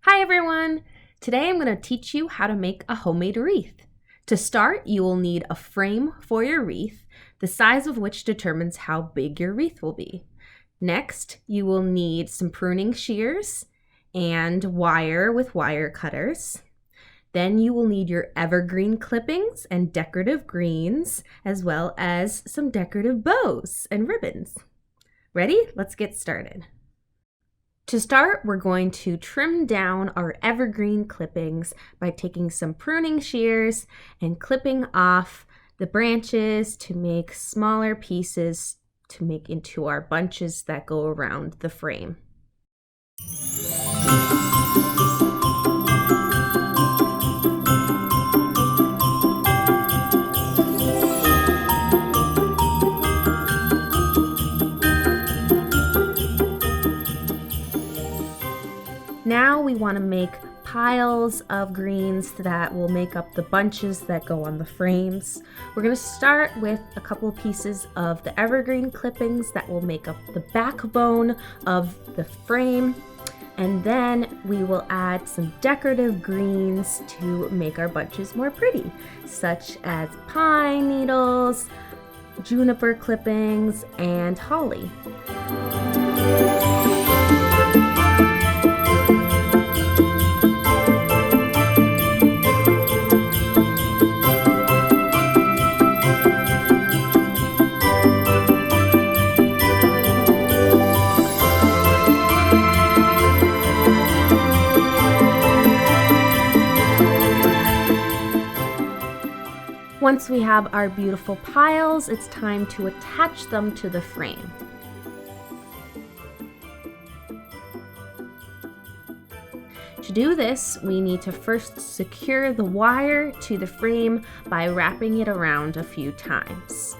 Hi everyone! Today I'm going to teach you how to make a homemade wreath. To start, you will need a frame for your wreath, the size of which determines how big your wreath will be. Next, you will need some pruning shears and wire with wire cutters. Then you will need your evergreen clippings and decorative greens, as well as some decorative bows and ribbons. Ready? Let's get started. To start, we're going to trim down our evergreen clippings by taking some pruning shears and clipping off the branches to make smaller pieces to make into our bunches that go around the frame. Now we want to make piles of greens that will make up the bunches that go on the frames. We're going to start with a couple of pieces of the evergreen clippings that will make up the backbone of the frame. And then we will add some decorative greens to make our bunches more pretty, such as pine needles, juniper clippings, and holly. Once we have our beautiful piles, it's time to attach them to the frame. To do this, we need to first secure the wire to the frame by wrapping it around a few times.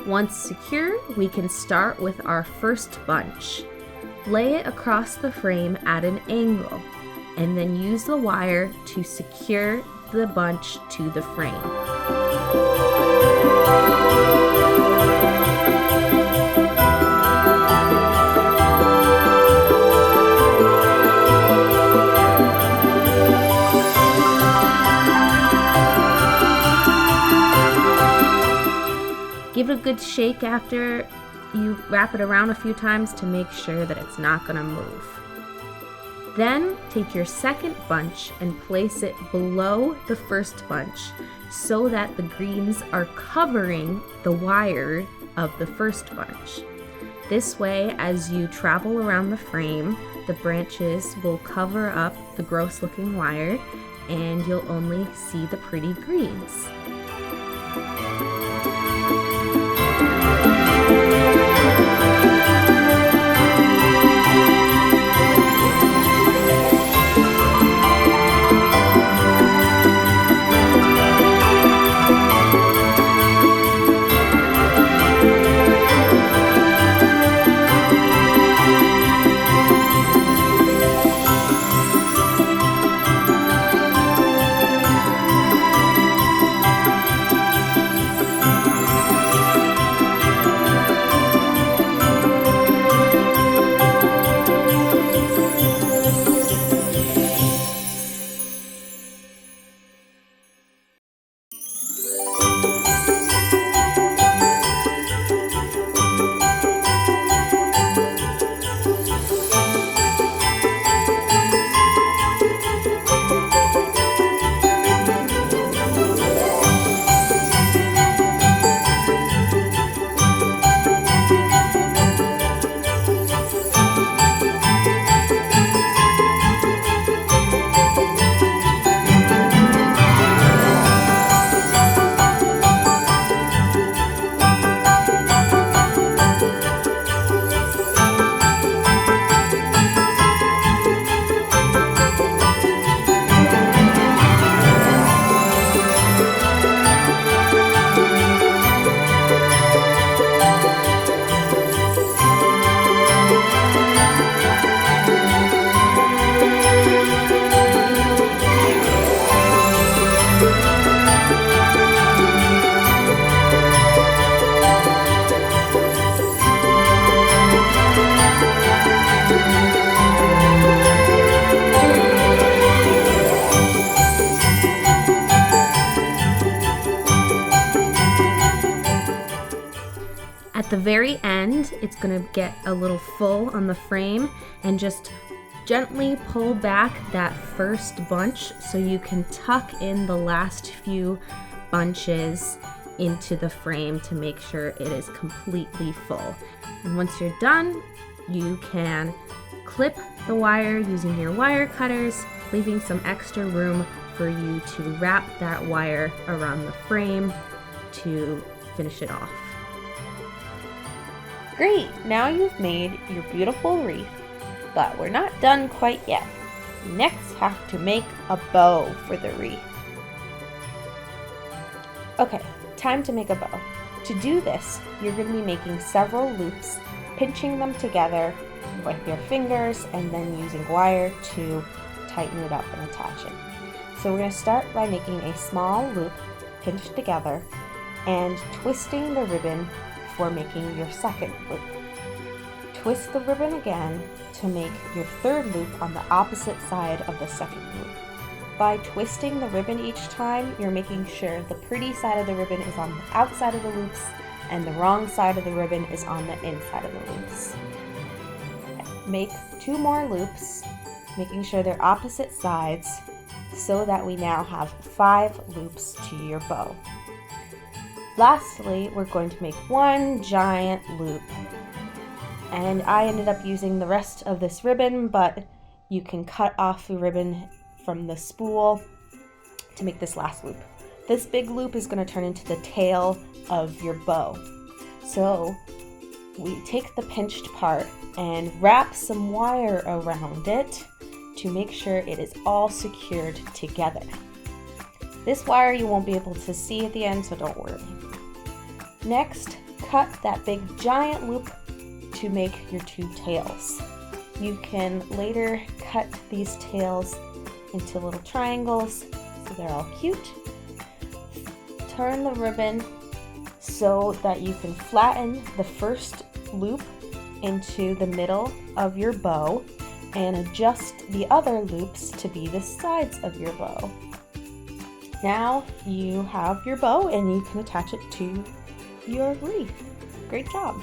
Once secure, we can start with our first bunch. Lay it across the frame at an angle, and then use the wire to secure the bunch to the frame. Give it a good shake after you wrap it around a few times to make sure that it's not going to move. Then take your second bunch and place it below the first bunch so that the greens are covering the wire of the first bunch. This way, as you travel around the frame, the branches will cover up the gross looking wire and you'll only see the pretty greens. At the very end, it's gonna get a little full on the frame, and just gently pull back that first bunch so you can tuck in the last few bunches into the frame to make sure it is completely full. And once you're done, you can clip the wire using your wire cutters, leaving some extra room for you to wrap that wire around the frame to finish it off. Great, now you've made your beautiful wreath, but we're not done quite yet. You next have to make a bow for the wreath. Okay, time to make a bow. To do this, you're going to be making several loops, pinching them together with your fingers and then using wire to tighten it up and attach it. So we're going to start by making a small loop pinched together and twisting the ribbon for making your second loop. Twist the ribbon again to make your third loop on the opposite side of the second loop. By twisting the ribbon each time, you're making sure the pretty side of the ribbon is on the outside of the loops and the wrong side of the ribbon is on the inside of the loops. Make 2 more loops, making sure they're opposite sides, so that we now have 5 loops to your bow. Lastly, we're going to make 1 giant loop. And I ended up using the rest of this ribbon, but you can cut off the ribbon from the spool to make this last loop. This big loop is going to turn into the tail of your bow. So we take the pinched part and wrap some wire around it to make sure it is all secured together. This wire you won't be able to see at the end, so don't worry. Next, cut that big giant loop to make your 2 tails. You can later cut these tails into little triangles so they're all cute. Turn the ribbon so that you can flatten the first loop into the middle of your bow and adjust the other loops to be the sides of your bow. Now you have your bow and you can attach it to your wreath. Great job!